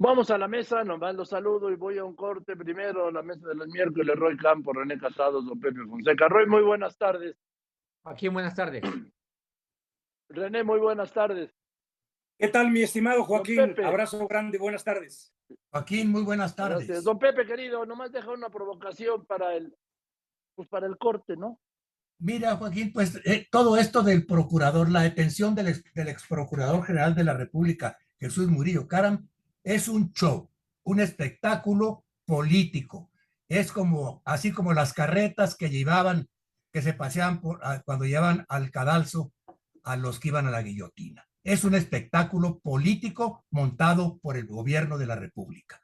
Vamos a la mesa, nomás los saludo y voy a un corte primero, a la mesa de los miércoles, Roy Campos, René Casados, don Pepe Fonseca. Roy, muy buenas tardes. Joaquín, buenas tardes. René, muy buenas tardes. ¿Qué tal, mi estimado Don Joaquín? Pepe, Abrazo grande, buenas tardes. Joaquín, muy buenas gracias. tardes. Don Pepe, querido, nomás deja una provocación para el corte, ¿no? Mira, Joaquín, pues todo esto del procurador, la detención del ex procurador general de la República, Jesús Murillo Caram, es un show, un espectáculo político. Es como, así como las carretas que llevaban, que se paseaban cuando llevaban al cadalso a los que iban a la guillotina. Es un espectáculo político montado por el gobierno de la República.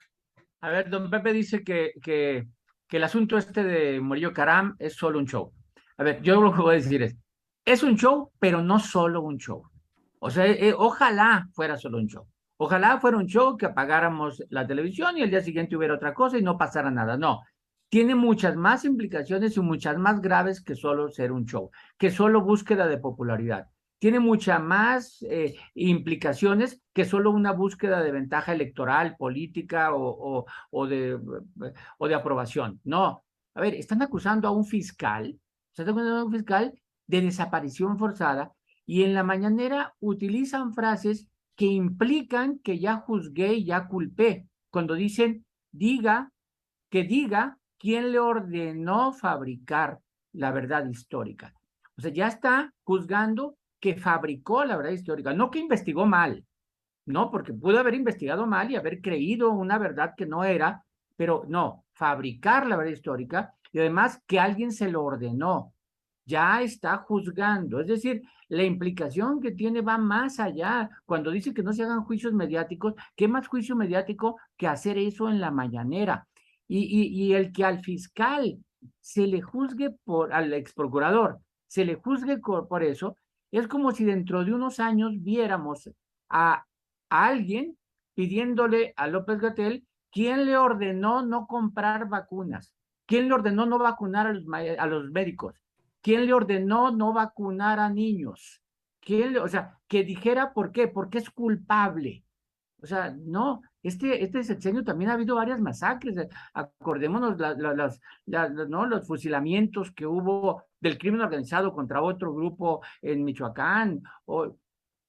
A ver, don Pepe dice que el asunto este de Murillo Caram es solo un show. A ver, yo lo que voy a decir es un show, pero no solo un show. O sea, ojalá fuera solo un show. Ojalá fuera un show que apagáramos la televisión y el día siguiente hubiera otra cosa y no pasara nada. No, tiene muchas más implicaciones y muchas más graves que solo ser un show, que solo búsqueda de popularidad. Tiene muchas más implicaciones que solo una búsqueda de ventaja electoral, política o de aprobación. No, a ver, están acusando a un fiscal de desaparición forzada y en la mañanera utilizan frases que implican que ya juzgué y ya culpé. Cuando dicen, diga quién le ordenó fabricar la verdad histórica. O sea, ya está juzgando que fabricó la verdad histórica, no que investigó mal, no, porque pudo haber investigado mal y haber creído una verdad que no era, pero no, fabricar la verdad histórica y además que alguien se lo ordenó, ya está juzgando. Es decir, la implicación que tiene va más allá. Cuando dice que no se hagan juicios mediáticos, ¿qué más juicio mediático que hacer eso en la mañanera? Y el que al fiscal se le juzgue al ex procurador, se le juzgue por eso, es como si dentro de unos años viéramos a alguien pidiéndole a López Gatell quién le ordenó no comprar vacunas, quién le ordenó no vacunar a los médicos, quién le ordenó no vacunar a niños, o sea, que dijera por qué, porque es culpable. O sea, no, este sexenio también ha habido varias masacres. Acordémonos ¿no? Los fusilamientos que hubo del crimen organizado contra otro grupo en Michoacán,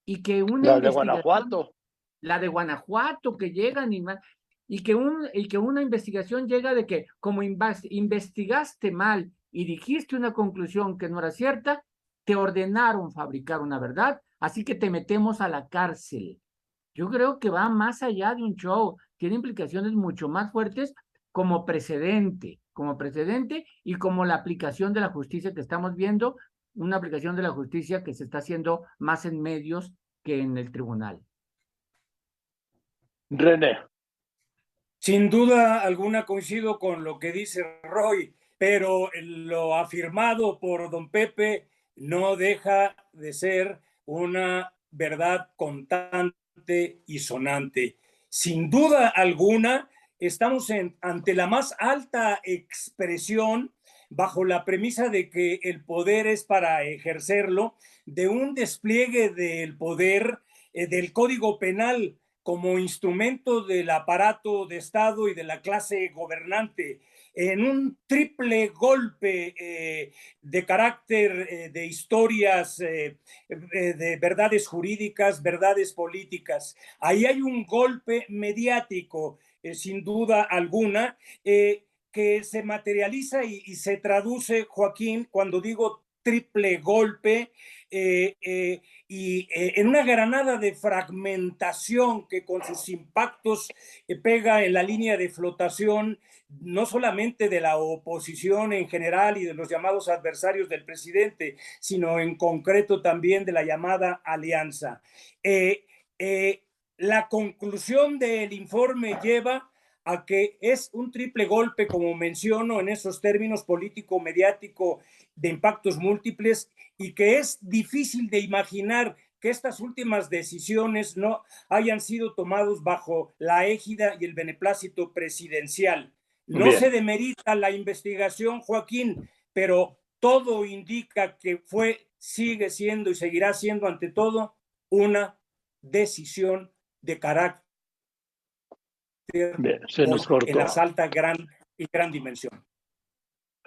y que una La de investigación, Guanajuato. la de Guanajuato, que llegan y que una investigación llega de que como investigaste mal y dijiste una conclusión que no era cierta, te ordenaron fabricar una verdad, así que te metemos a la cárcel. Yo creo que va más allá de un show, tiene implicaciones mucho más fuertes como precedente y como la aplicación de la justicia que estamos viendo, una aplicación de la justicia que se está haciendo más en medios que en el tribunal. René. Sin duda alguna coincido con lo que dice Roy, pero lo afirmado por don Pepe no deja de ser una verdad constante y sonante. Sin duda alguna, estamos ante la más alta expresión, bajo la premisa de que el poder es para ejercerlo, de un despliegue del poder, del Código Penal como instrumento del aparato de Estado y de la clase gobernante, en un triple golpe de carácter de historias, de verdades jurídicas, verdades políticas. Ahí hay un golpe mediático, sin duda alguna, que se materializa y se traduce, Joaquín, cuando digo triple golpe, en una granada de fragmentación que con sus impactos pega en la línea de flotación no solamente de la oposición en general y de los llamados adversarios del presidente, sino en concreto también de la llamada alianza. La conclusión del informe lleva a que es un triple golpe, como menciono, en esos términos político, mediático, de impactos múltiples, y que es difícil de imaginar que estas últimas decisiones no hayan sido tomadas bajo la égida y el beneplácito presidencial. No se Bien. demerita la investigación, Joaquín, pero todo indica que sigue siendo y seguirá siendo ante todo una decisión de carácter Bien, se nos en cortó. las alta, gran dimensión.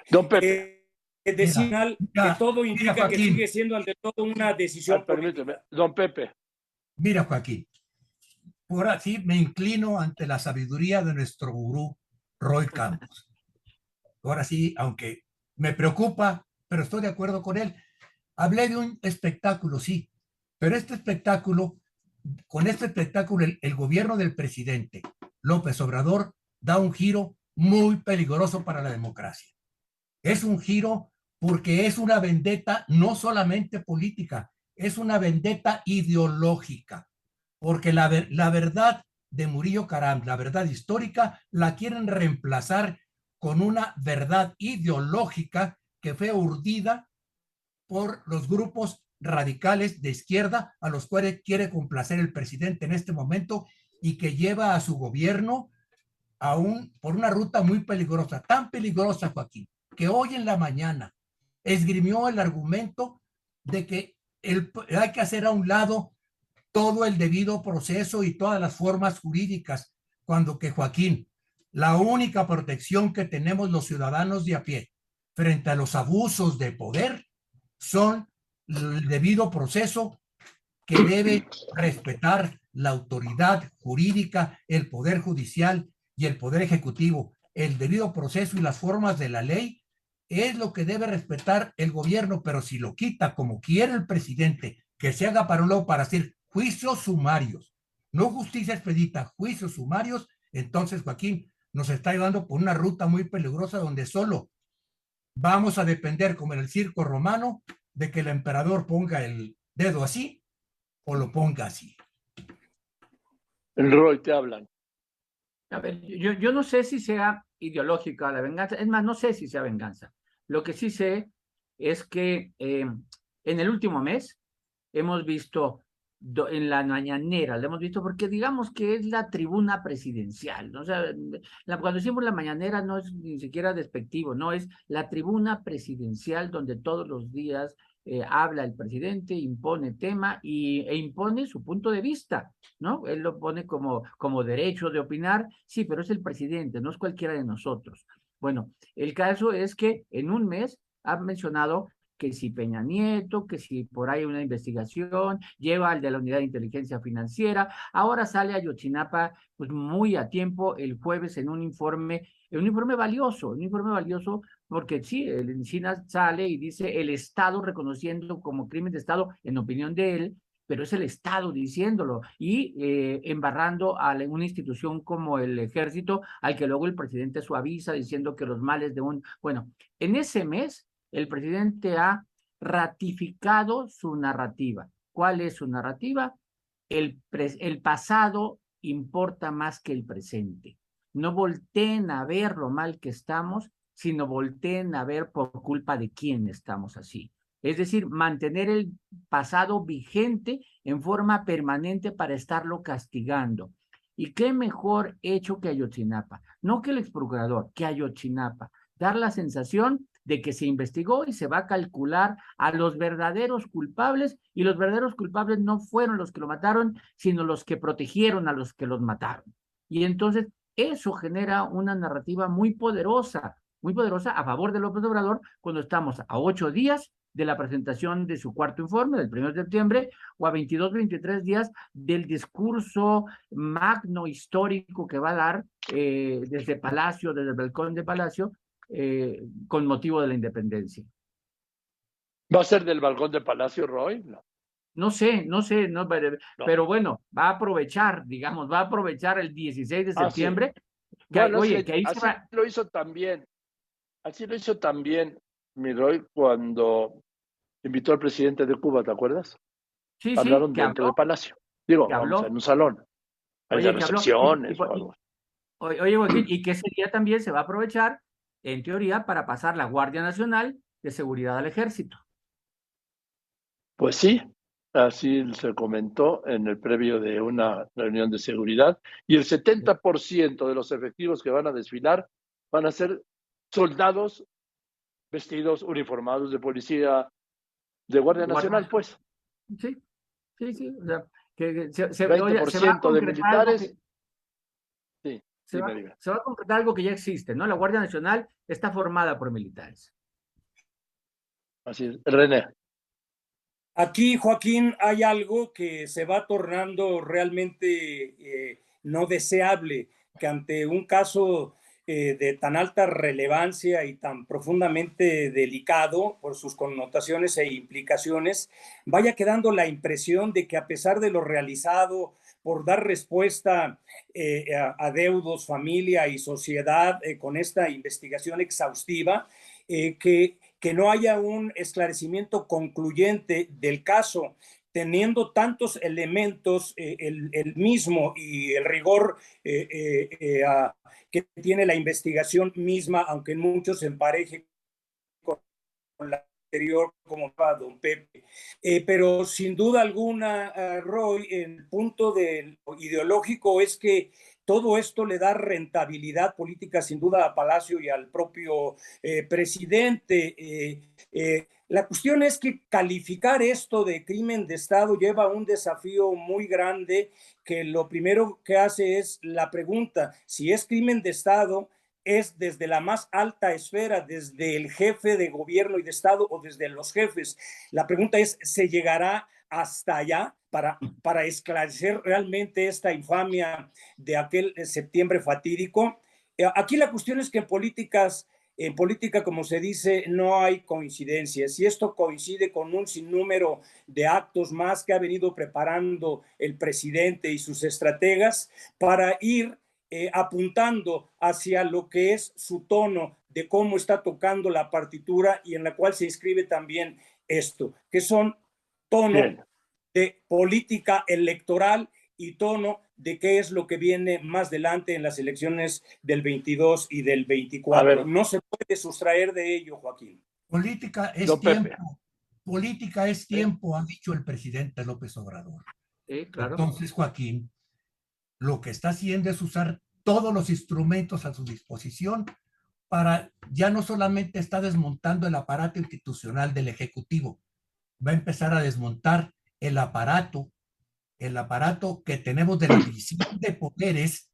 Don Pepe. Decisional, que todo indica que Joaquín. sigue siendo ante todo una decisión Permíteme. política. Don Pepe. Mira, Joaquín, por así me inclino ante la sabiduría de nuestro gurú Roy Campos. Ahora sí, aunque me preocupa, pero estoy de acuerdo con él. Hablé de un espectáculo, sí, pero con este espectáculo, el gobierno del presidente López Obrador da un giro muy peligroso para la democracia. Es un giro porque es una vendetta no solamente política, es una vendetta ideológica, porque la verdad de Murillo Karam, la verdad histórica, la quieren reemplazar con una verdad ideológica que fue urdida por los grupos radicales de izquierda a los cuales quiere complacer el presidente en este momento y que lleva a su gobierno por una ruta muy peligrosa, tan peligrosa, Joaquín, que hoy en la mañana esgrimió el argumento de que hay que hacer a un lado todo el debido proceso y todas las formas jurídicas, cuando que, Joaquín, la única protección que tenemos los ciudadanos de a pie frente a los abusos de poder son el debido proceso que debe respetar la autoridad jurídica, el poder judicial y el poder ejecutivo. El debido proceso y las formas de la ley es lo que debe respetar el gobierno, pero si lo quita como quiere el presidente, que se haga para un lado para hacer juicios sumarios, no justicia expedita, juicios sumarios, entonces, Joaquín, nos está llevando por una ruta muy peligrosa donde solo vamos a depender, como en el circo romano, de que el emperador ponga el dedo así o lo ponga así. El Roy, te hablan. A ver, yo no sé si sea ideológica la venganza, es más, no sé si sea venganza. Lo que sí sé es que en el último mes hemos visto en la mañanera, lo hemos visto porque digamos que es la tribuna presidencial, ¿no? O sea, cuando decimos la mañanera no es ni siquiera despectivo, no, es la tribuna presidencial donde todos los días habla el presidente, impone tema e impone su punto de vista, ¿no? Él lo pone como derecho de opinar, sí, pero es el presidente, no es cualquiera de nosotros. Bueno, el caso es que en un mes ha mencionado que si Peña Nieto, que si por ahí una investigación, lleva al de la Unidad de Inteligencia Financiera, ahora sale a Ayotzinapa pues muy a tiempo el jueves en un informe valioso, porque sí, el Encinas sale y dice el Estado reconociendo como crimen de Estado, en opinión de él, pero es el Estado diciéndolo y embarrando a una institución como el Ejército, al que luego el presidente suaviza diciendo que los males de un... Bueno, en ese mes el presidente ha ratificado su narrativa. ¿Cuál es su narrativa? El pasado importa más que el presente. No volteen a ver lo mal que estamos, sino volteen a ver por culpa de quién estamos así. Es decir, mantener el pasado vigente en forma permanente para estarlo castigando. ¿Y qué mejor hecho que Ayotzinapa? No que el exprocurador, que Ayotzinapa. Dar la sensación de que se investigó y se va a calcular a los verdaderos culpables, y los verdaderos culpables no fueron los que lo mataron, sino los que protegieron a los que los mataron. Y entonces eso genera una narrativa muy poderosa a favor de López Obrador cuando estamos a 8 días de la presentación de su cuarto informe del 1 de septiembre o a 22, 23 días del discurso magno histórico que va a dar desde Palacio, desde el balcón de Palacio, con motivo de la independencia. ¿Va a ser del balcón de Palacio, Roy? No sé, pero bueno, va a aprovechar el 16 de septiembre. Sí. Bueno, oye, que ahí así lo hizo también, mi Roy, cuando invitó al presidente de Cuba, ¿te acuerdas? Sí, hablaron que dentro habló, del Palacio. Digo, que vamos, habló. en un salón. Hay Oye, de recepciones o algo. Oye, Joaquín, y que ese día también se va a aprovechar, en teoría, para pasar la Guardia Nacional de Seguridad al Ejército. Pues sí, así se comentó en el previo de una reunión de seguridad, y el 70% de los efectivos que van a desfilar van a ser soldados vestidos, uniformados de policía, de Guardia Nacional, pues. Sí, o sea, que se 20% va a de concretar algo militares. Sí. se va a concretar algo que ya existe, ¿no? La Guardia Nacional está formada por militares. Así es. René. Aquí, Joaquín, hay algo que se va tornando realmente no deseable, que ante un caso de tan alta relevancia y tan profundamente delicado por sus connotaciones e implicaciones, vaya quedando la impresión de que a pesar de lo realizado por dar respuesta a deudos, familia y sociedad con esta investigación exhaustiva, que no haya un esclarecimiento concluyente del caso, teniendo tantos elementos, el mismo y el rigor que tiene la investigación misma, aunque en muchos se empareje con la anterior, como va don Pepe. Pero sin duda alguna, Roy, el punto de lo ideológico es que todo esto le da rentabilidad política sin duda a Palacio y al propio presidente. La cuestión es que calificar esto de crimen de Estado lleva un desafío muy grande, que lo primero que hace es la pregunta, si es crimen de Estado, es desde la más alta esfera, desde el jefe de gobierno y de Estado o desde los jefes. La pregunta es, ¿se llegará hasta allá para esclarecer realmente esta infamia de aquel septiembre fatídico? Aquí la cuestión es que en política, como se dice, no hay coincidencias, y esto coincide con un sinnúmero de actos más que ha venido preparando el presidente y sus estrategas para ir apuntando hacia lo que es su tono de cómo está tocando la partitura, y en la cual se inscribe también esto, que son tono de política electoral y tono de qué es lo que viene más adelante en las elecciones del 22 y del 24. No se puede sustraer de ello, Joaquín. Política es tiempo. Política es tiempo, ha dicho el presidente López Obrador. Claro. Entonces, Joaquín, lo que está haciendo es usar todos los instrumentos a su disposición para, ya no solamente está desmontando el aparato institucional del Ejecutivo, va a empezar a desmontar el aparato que tenemos de la división de poderes,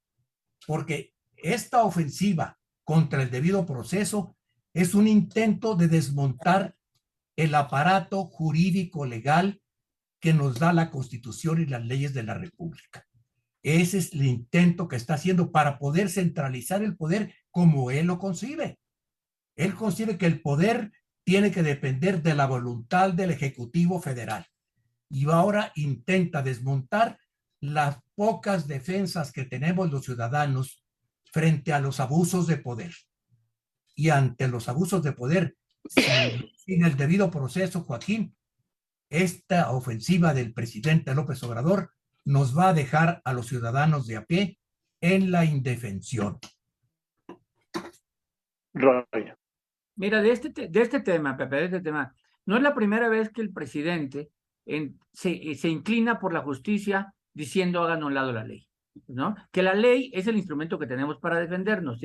porque esta ofensiva contra el debido proceso es un intento de desmontar el aparato jurídico legal que nos da la Constitución y las leyes de la República. Ese es el intento que está haciendo para poder centralizar el poder como él lo concibe. Él concibe que el poder tiene que depender de la voluntad del Ejecutivo Federal. Y ahora intenta desmontar las pocas defensas que tenemos los ciudadanos frente a los abusos de poder. Y ante los abusos de poder, sin el debido proceso, Joaquín, esta ofensiva del presidente López Obrador nos va a dejar a los ciudadanos de a pie en la indefensión. Mira, de este tema, Pepe, de este tema, no es la primera vez que el presidente se inclina por la justicia diciendo hagan a un lado la ley, ¿no? Que la ley es el instrumento que tenemos para defendernos,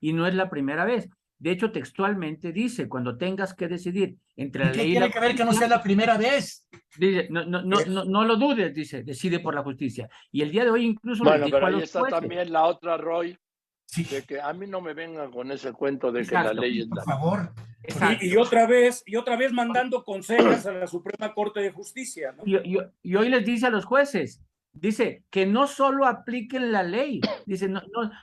y no es la primera vez. De hecho, textualmente dice, cuando tengas que decidir entre la ley y la justicia... ¿Qué tiene que ver que no sea la primera vez? Dice, no lo dudes, dice, decide por la justicia. Y el día de hoy incluso bueno, les dijo pero a ahí los está jueces. También la otra, Roy, sí, de que a mí no me vengan con ese cuento de Exacto. que la ley es la... Por favor. Y otra vez mandando consejas a la Suprema Corte de Justicia, ¿no? Y hoy les dice a los jueces, dice que no solo apliquen la ley, dice,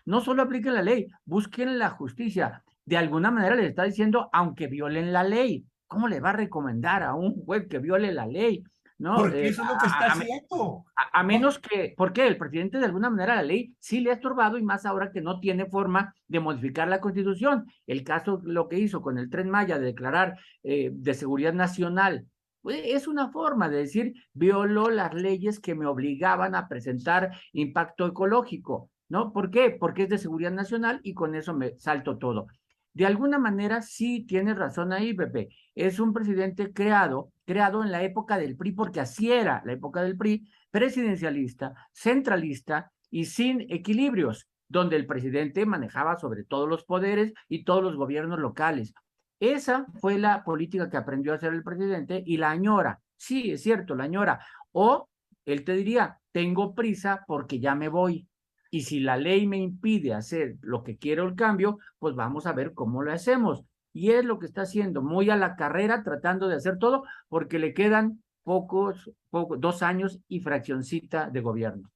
no solo apliquen la ley, busquen la justicia. De alguna manera les está diciendo, aunque violen la ley. ¿Cómo le va a recomendar a un juez que viole la ley? ¿No? Porque eso es lo que está haciendo. A menos que, porque el presidente de alguna manera la ley sí le ha estorbado, y más ahora que no tiene forma de modificar la Constitución. El caso, lo que hizo con el Tren Maya de declarar de seguridad nacional, pues es una forma de decir, violó las leyes que me obligaban a presentar impacto ecológico, ¿no? ¿Por qué? Porque es de seguridad nacional y con eso me salto todo. De alguna manera sí tienes razón ahí, Pepe. Es un presidente creado en la época del PRI, porque así era la época del PRI, presidencialista, centralista y sin equilibrios, donde el presidente manejaba sobre todos los poderes y todos los gobiernos locales. Esa fue la política que aprendió a hacer el presidente y la añora. Sí, es cierto, la añora. O él te diría, tengo prisa porque ya me voy. Y si la ley me impide hacer lo que quiero el cambio, pues vamos a ver cómo lo hacemos. Y es lo que está haciendo, muy a la carrera, tratando de hacer todo, porque le quedan pocos, 2 años y fraccioncita de gobierno.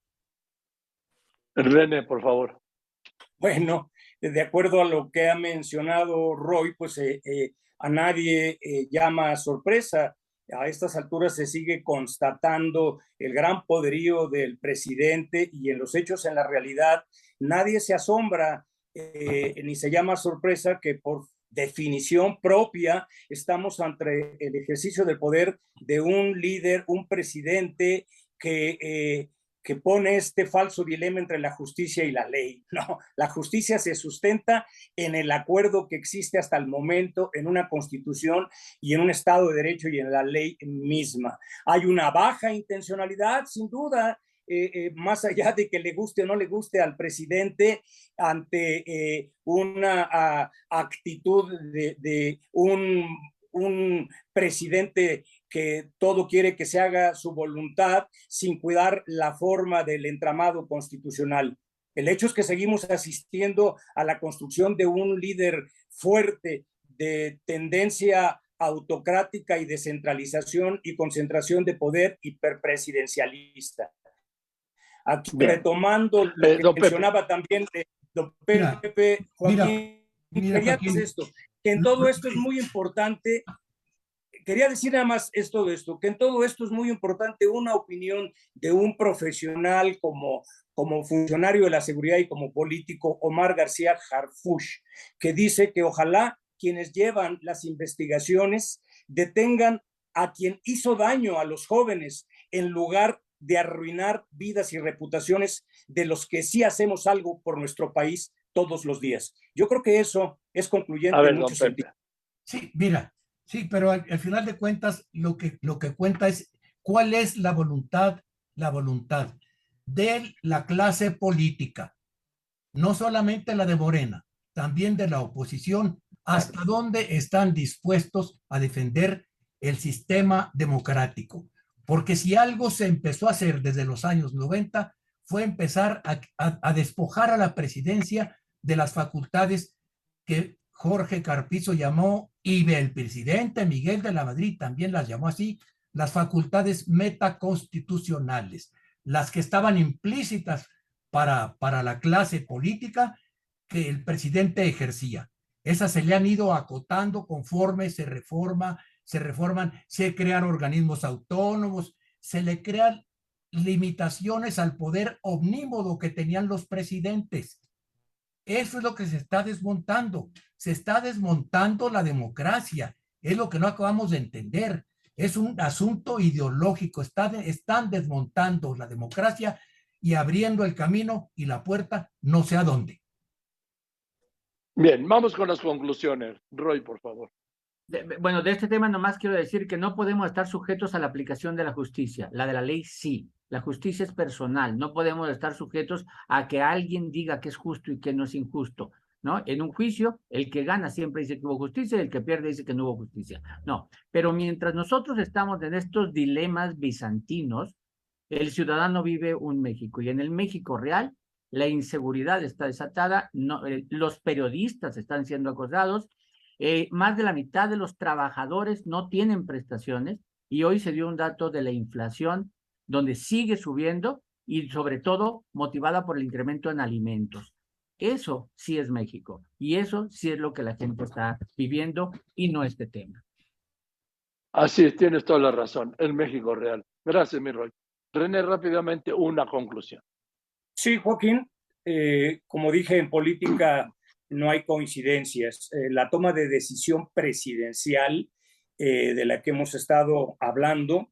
René, por favor. Bueno, de acuerdo a lo que ha mencionado Roy, pues a nadie llama sorpresa. A estas alturas se sigue constatando el gran poderío del presidente y en los hechos, en la realidad, nadie se asombra ni se llama sorpresa que por definición propia estamos ante el ejercicio del poder de un líder, un presidente que pone este falso dilema entre la justicia y la ley. No, la justicia se sustenta en el acuerdo que existe hasta el momento en una constitución y en un Estado de Derecho y en la ley misma. Hay una baja intencionalidad, sin duda, más allá de que le guste o no le guste al presidente ante una actitud de un presidente que todo quiere que se haga su voluntad sin cuidar la forma del entramado constitucional. El hecho es que seguimos asistiendo a la construcción de un líder fuerte de tendencia autocrática y descentralización y concentración de poder hiperpresidencialista. Aquí, bien, retomando lo que mencionaba también don Pepe, Joaquín, quería decir esto, que en todo esto es muy importante. Quería decir nada más esto, que en todo esto es muy importante una opinión de un profesional como funcionario de la seguridad y como político, Omar García Harfuch, que dice que ojalá quienes llevan las investigaciones detengan a quien hizo daño a los jóvenes en lugar de arruinar vidas y reputaciones de los que sí hacemos algo por nuestro país todos los días. Yo creo que eso es concluyente en muchos sentidos. Sí, mira, sí, pero al final de cuentas lo que cuenta es cuál es la voluntad de la clase política, no solamente la de Morena, también de la oposición, hasta dónde están dispuestos a defender el sistema democrático. Porque si algo se empezó a hacer desde los años 90 fue empezar a despojar a la presidencia de las facultades que Jorge Carpizo llamó, y el presidente Miguel de la Madrid también las llamó así, las facultades metaconstitucionales, las que estaban implícitas para la clase política que el presidente ejercía. Esas se le han ido acotando conforme se reforman, se crean organismos autónomos, se le crean limitaciones al poder omnímodo que tenían los presidentes. Eso es lo que se está desmontando. Se está desmontando la democracia. Es lo que no acabamos de entender. Es un asunto ideológico. Están desmontando la democracia y abriendo el camino y la puerta no sé a dónde. Bien, vamos con las conclusiones. Roy, por favor. Bueno, de este tema nomás quiero decir que no podemos estar sujetos a la aplicación de la justicia. La de la ley sí. La justicia es personal. No podemos estar sujetos a que alguien diga que es justo y que no es injusto, ¿no? En un juicio, el que gana siempre dice que hubo justicia y el que pierde dice que no hubo justicia. No, pero mientras nosotros estamos en estos dilemas bizantinos, el ciudadano vive un México y en el México real la inseguridad está desatada, no, los periodistas están siendo acosados, más de la mitad de los trabajadores no tienen prestaciones y hoy se dio un dato de la inflación donde sigue subiendo y sobre todo motivada por el incremento en alimentos. Eso sí es México y eso sí es lo que la gente está viviendo y no este tema. Así es, tienes toda la razón, el México real. Gracias, mi Roy. René, rápidamente una conclusión. Sí, Joaquín, como dije, en política no hay coincidencias. La toma de decisión presidencial de la que hemos estado hablando,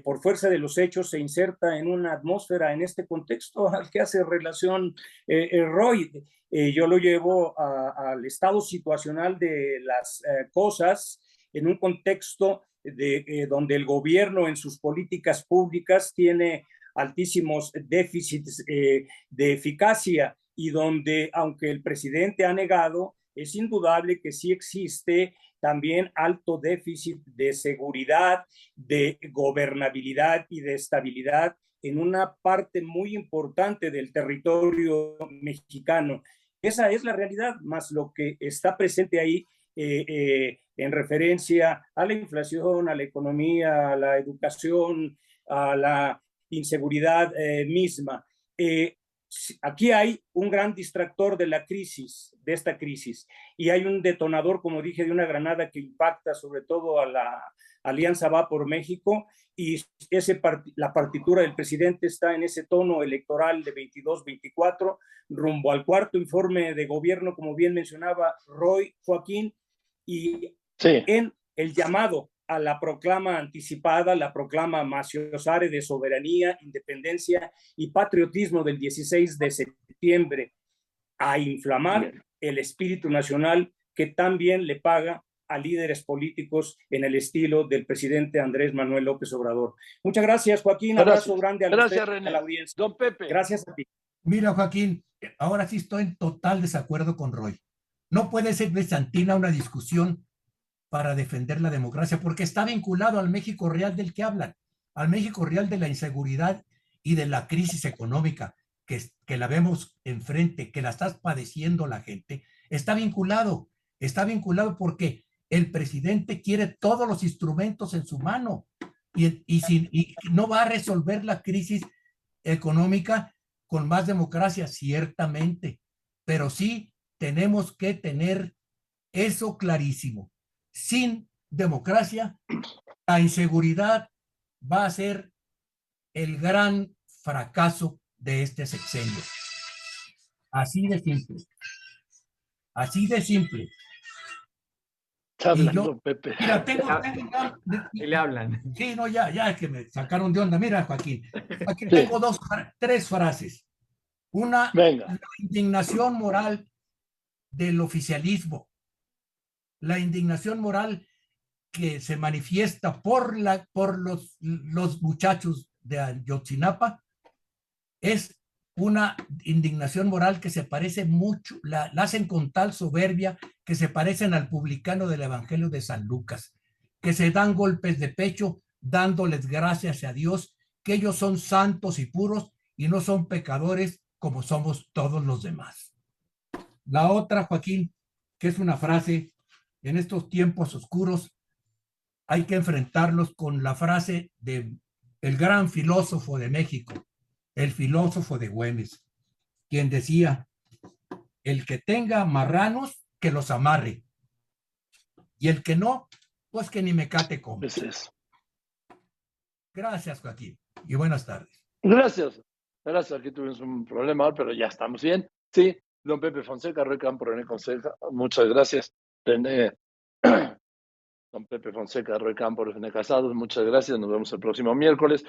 por fuerza de los hechos, se inserta en una atmósfera en este contexto al que hace relación Roy. Yo lo llevo al estado situacional de las cosas en un contexto donde el gobierno en sus políticas públicas tiene altísimos déficits de eficacia y donde, aunque el presidente ha negado, es indudable que sí existe también alto déficit de seguridad, de gobernabilidad y de estabilidad en una parte muy importante del territorio mexicano. Esa es la realidad, más lo que está presente ahí en referencia a la inflación, a la economía, a la educación, a la inseguridad misma. Aquí hay un gran distractor de la crisis, de esta crisis, y hay un detonador, como dije, de una granada que impacta sobre todo a la Alianza Va por México, y la partitura del presidente está en ese tono electoral de 22-24, rumbo al cuarto informe de gobierno, como bien mencionaba Roy, Joaquín, y Sí. en el llamado a la proclama anticipada, la proclama Maciosare de soberanía, independencia y patriotismo del 16 de septiembre, a inflamar el espíritu nacional que también le paga a líderes políticos en el estilo del presidente Andrés Manuel López Obrador. Muchas gracias, Joaquín. Gracias. Abrazo grande a Gracias, usted, René. a la audiencia. Don Pepe. Gracias a ti. Mira, Joaquín, ahora sí estoy en total desacuerdo con Roy. No puede ser bizantina una discusión para defender la democracia, porque está vinculado al México real del que hablan, al México real de la inseguridad y de la crisis económica que la vemos enfrente, que la está padeciendo la gente. Está vinculado porque el presidente quiere todos los instrumentos en su mano y no va a resolver la crisis económica con más democracia, ciertamente, pero sí tenemos que tener eso clarísimo. Sin democracia, la inseguridad va a ser el gran fracaso de este sexenio. Así de simple. Así de simple. Está Y hablando yo, Pepe. mira, Y le hablan. Sí, no, ya es que me sacaron de onda. Mira, Joaquín, aquí tengo tres frases. Una, Venga. la indignación moral del oficialismo. La indignación moral que se manifiesta por los muchachos de Ayotzinapa es una indignación moral que se parece mucho, la hacen con tal soberbia que se parecen al publicano del Evangelio de San Lucas, que se dan golpes de pecho dándoles gracias a Dios, que ellos son santos y puros y no son pecadores como somos todos los demás. La otra, Joaquín, que es una frase, en estos tiempos oscuros hay que enfrentarlos con la frase de el gran filósofo de México, el filósofo de Güemes, quien decía, el que tenga marranos, que los amarre, y el que no, pues que ni mecate come. Gracias, Joaquín, y buenas tardes. Gracias. Gracias, aquí tuvimos un problema, pero ya estamos bien. Sí, don Pepe Fonseca, Roy Campos, René Fonseca, muchas gracias. René, don Pepe Fonseca, Roy Campos, René Casados, muchas gracias. Nos vemos el próximo miércoles.